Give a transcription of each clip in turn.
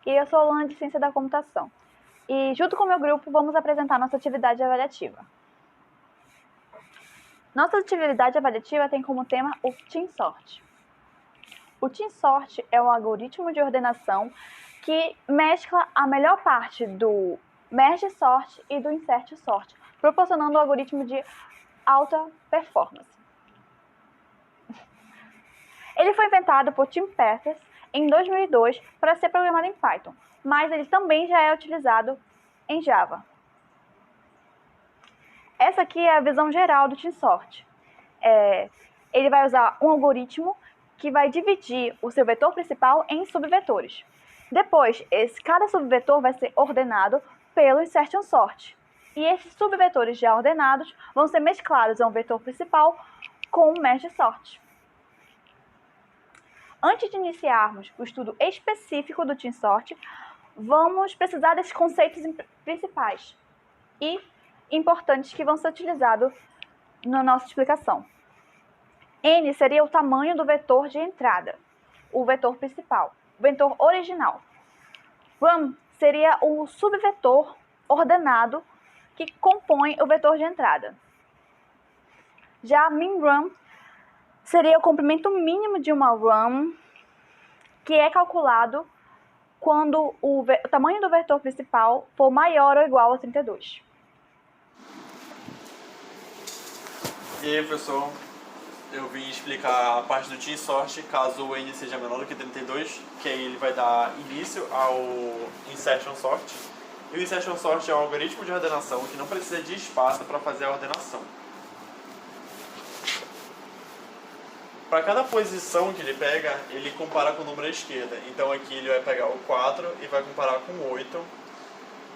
E eu sou aluna de Ciência da Computação. E junto com o meu grupo vamos apresentar nossa atividade avaliativa. Nossa atividade avaliativa tem como tema o TeamSort. O TeamSort é um algoritmo de ordenação que mescla a melhor parte do Merge Sort e do Insert Sort, proporcionando um algoritmo de alta performance. Ele foi inventado por Tim Peters em 2002 para ser programado em Python, mas ele também já é utilizado em Java. Essa aqui é a visão geral do TeamSort. Ele vai usar um algoritmo que vai dividir o seu vetor principal em subvetores. Depois, cada subvetor vai ser ordenado pelo Insertion Sort. E esses subvetores já ordenados vão ser mesclados a um vetor principal com o Merge Sort. Antes de iniciarmos o estudo específico do TeamSort, vamos precisar desses conceitos principais e importantes que vão ser utilizados na nossa explicação. N seria o tamanho do vetor de entrada, o vetor principal, o vetor original. Run seria o subvetor ordenado que compõe o vetor de entrada. Já min_run seria o comprimento mínimo de uma run, que é calculado quando o tamanho do vetor principal for maior ou igual a 32. E aí, professor, eu vim explicar a parte do TeamSort caso o n seja menor do que 32, que aí ele vai dar início ao Insertion Sort. E o Insertion Sort é um algoritmo de ordenação que não precisa de espaço para fazer a ordenação. Para cada posição que ele pega, ele compara com o número à esquerda. Então aqui ele vai pegar o 4 e vai comparar com o 8.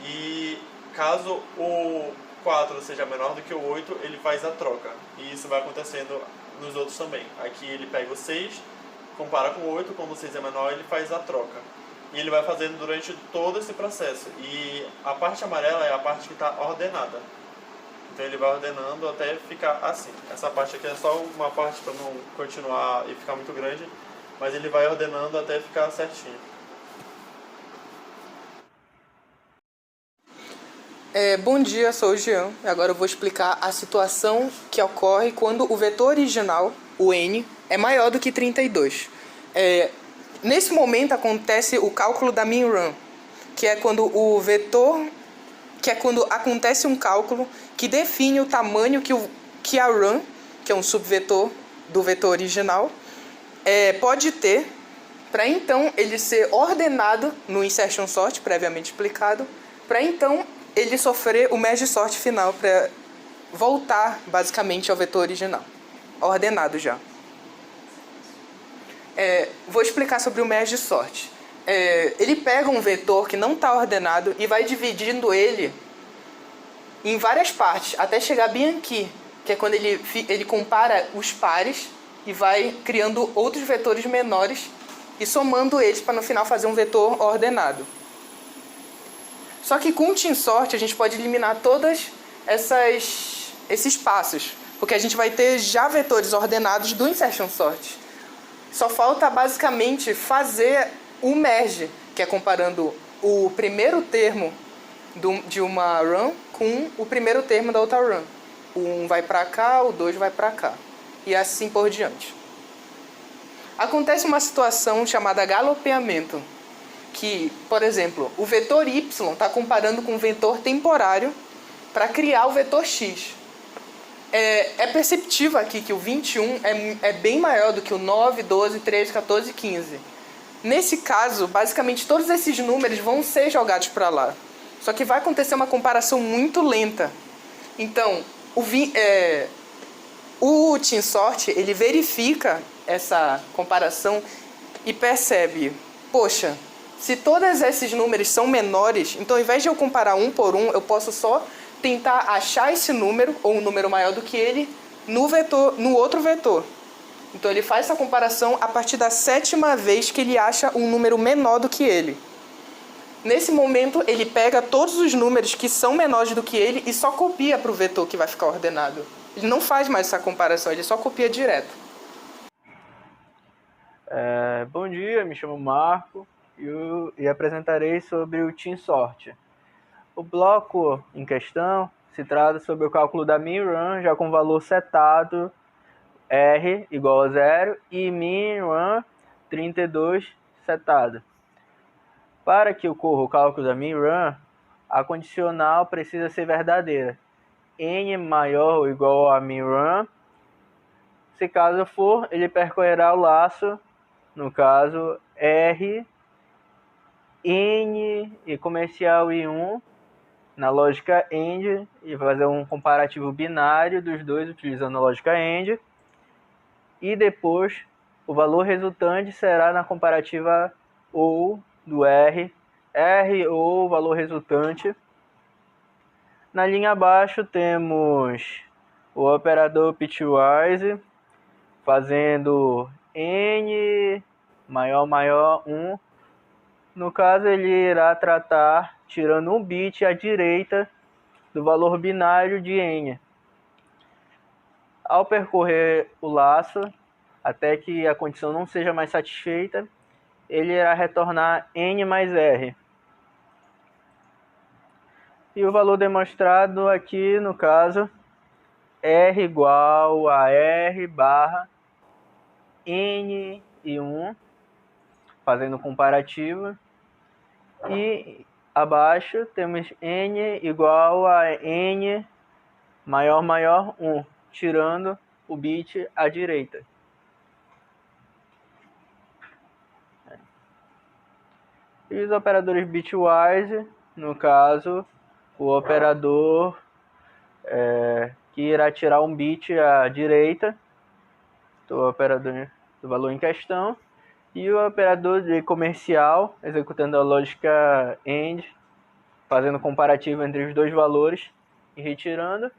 E caso o 4 seja menor do que o 8, ele faz a troca. E isso vai acontecendo nos outros também. Aqui ele pega o 6, compara com o 8, quando o 6 é menor, ele faz a troca. E ele vai fazendo durante todo esse processo. E a parte amarela é a parte que está ordenada. Então ele vai ordenando até ficar assim. Essa parte aqui é só uma parte para não continuar e ficar muito grande, mas ele vai ordenando até ficar certinho. Bom dia, sou o Jean. Agora eu vou explicar a situação que ocorre quando o vetor original, o n, é maior do que 32. Nesse momento acontece o cálculo da min_run, que é quando quando acontece um cálculo que define o tamanho que a run, que é um subvetor do vetor original, pode ter, para então ele ser ordenado no Insertion Sort, previamente explicado, para então ele sofrer o Merge Sort final, para voltar basicamente ao vetor original, ordenado já. Vou explicar sobre o Merge Sort. Ele pega um vetor que não está ordenado e vai dividindo ele em várias partes, até chegar bem aqui, que é quando ele compara os pares e vai criando outros vetores menores e somando eles para no final fazer um vetor ordenado. Só que com o TeamSort a gente pode eliminar todos esses passos, porque a gente vai ter já vetores ordenados do Insertion Sort. Só falta basicamente fazer o merge, que é comparando o primeiro termo de uma run com o primeiro termo da outra run. O 1 vai para cá, o 2 vai para cá. E assim por diante. Acontece uma situação chamada galopeamento, que, por exemplo, o vetor y está comparando com o vetor temporário para criar o vetor x. É perceptível aqui que o 21 é bem maior do que o 9, 12, 13, 14 e 15. Nesse caso, basicamente todos esses números vão ser jogados para lá. Só que vai acontecer uma comparação muito lenta. Então, o TeamSort, ele verifica essa comparação e percebe, poxa, se todos esses números são menores, então ao invés de eu comparar um por um, eu posso só tentar achar esse número, ou um número maior do que ele, no outro vetor. Então ele faz essa comparação a partir da 7ª vez que ele acha um número menor do que ele. Nesse momento, ele pega todos os números que são menores do que ele e só copia para o vetor que vai ficar ordenado. Ele não faz mais essa comparação, ele só copia direto. Bom dia, me chamo Marco. e apresentarei sobre o TeamSort. O bloco em questão se trata sobre o cálculo da min-run, já com valor setado R igual a 0 e min-run 32 setado. Para que ocorra o cálculo da min-run, a condicional precisa ser verdadeira. N maior ou igual a min-run. Se caso for, ele percorrerá o laço, no caso R, N e comercial e 1, na lógica AND, e fazer um comparativo binário dos dois utilizando a lógica AND. E depois, o valor resultante será na comparativa OU do R ou o valor resultante. Na linha abaixo temos o operador pitwise fazendo N maior 1. No caso, ele irá tratar tirando um bit à direita do valor binário de N. Ao percorrer o laço, até que a condição não seja mais satisfeita, ele irá retornar N mais R. E o valor demonstrado aqui, no caso, R igual a R barra N e 1, fazendo comparativo. E abaixo temos N igual a N maior 1, tirando o bit à direita. E os operadores bitwise, no caso, o operador que irá tirar um bit à direita do operador do valor em questão, e o operador de comercial, executando a lógica AND, fazendo comparativo entre os dois valores e retirando.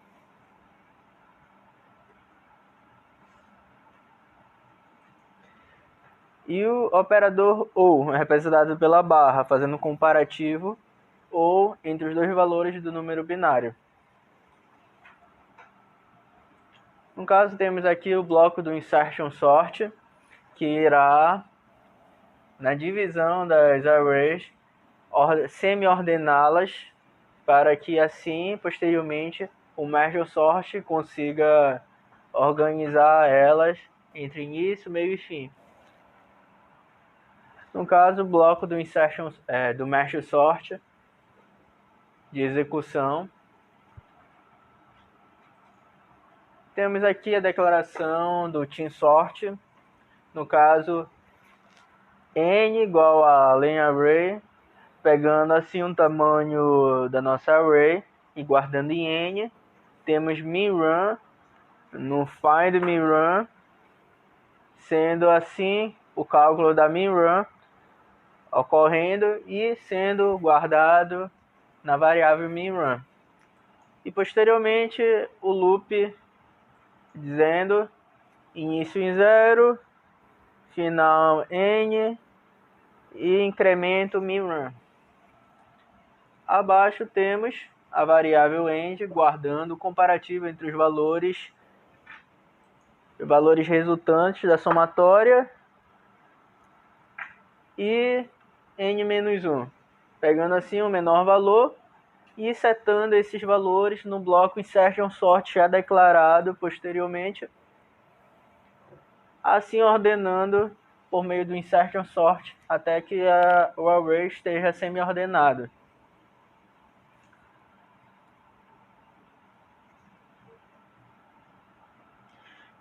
E o operador OR, representado pela barra, fazendo comparativo ou entre os dois valores do número binário. No caso, temos aqui o bloco do insertion sort, que irá, na divisão das arrays, semi-ordená-las para que assim, posteriormente, o merge sort consiga organizar elas entre início, meio e fim. No caso, o bloco do insertion, do merge sort de execução. Temos aqui a declaração do TeamSort. No caso, N igual a len array, pegando assim um tamanho da nossa array e guardando em N. Temos min-run no find min-run, sendo assim o cálculo da min-run ocorrendo e sendo guardado na variável min-run. E posteriormente o loop dizendo início em 0, final N e incremento min-run. Abaixo temos a variável end guardando o comparativo entre os valores resultantes da somatória e n-1, pegando assim o menor valor e setando esses valores no bloco insertion sort já declarado posteriormente, assim ordenando por meio do insertion sort até que o array esteja semi-ordenado.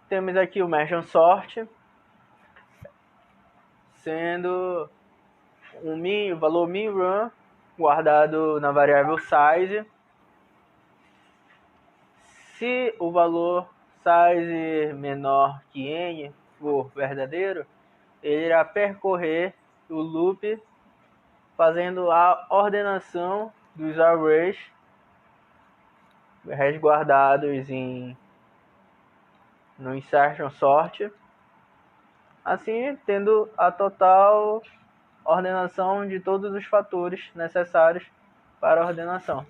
Temos aqui o merge sort, sendo o valor min-run guardado na variável size. Se o valor size menor que n for verdadeiro, ele irá percorrer o loop fazendo a ordenação dos arrays resguardados no insertion sort, assim tendo a total ordenação de todos os fatores necessários para a ordenação.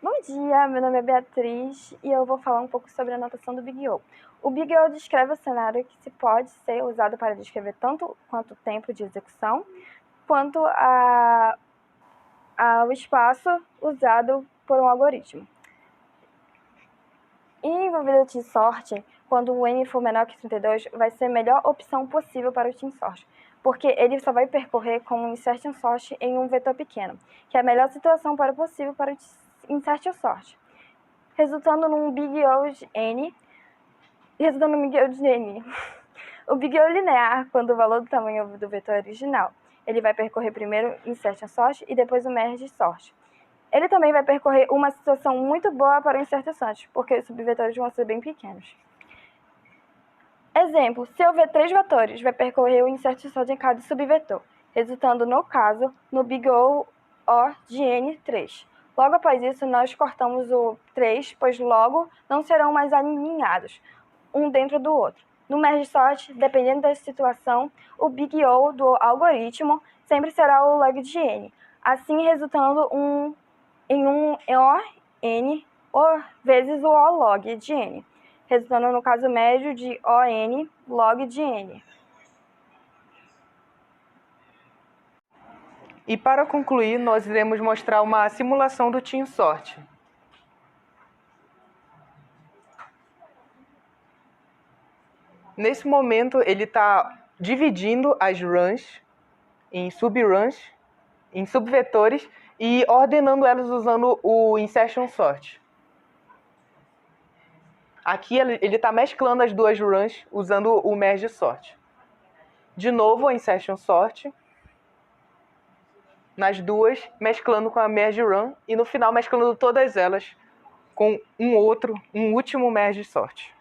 Bom dia, meu nome é Beatriz e eu vou falar um pouco sobre a notação do Big O. O Big O descreve o cenário que se pode ser usado para descrever tanto quanto o tempo de execução, quanto ao espaço usado por um algoritmo. Envolvido o T-sort, quando o n for menor que 32, vai ser a melhor opção possível para o T-sort, porque ele só vai percorrer com um insertion sort em um vetor pequeno, que é a melhor situação possível para o insertion sort, resultando num Big O de n. O Big O linear, quando o valor do tamanho do vetor original, ele vai percorrer primeiro o insertion sort e depois o merge sort. Ele também vai percorrer uma situação muito boa para o insertion sort, porque os subvetores vão ser bem pequenos. Exemplo, se houver 3 vetores, vai percorrer o insertion sort em cada subvetor, resultando, no caso, no Big O de n3. Logo após isso, nós cortamos o 3, pois logo não serão mais alinhados, um dentro do outro. No merge sort, dependendo da situação, o Big O do algoritmo sempre será o log de n, assim resultando em um ON vezes o O log de n, resultando no caso médio de ON log de n. E para concluir, nós iremos mostrar uma simulação do T-sort. Nesse momento, ele está dividindo as runs em subruns, em subvetores, e ordenando elas usando o insertion sort. Aqui ele está mesclando as duas runs usando o merge sort. De novo, o insertion sort nas duas, mesclando com a merge run, e no final mesclando todas elas com um último merge sort.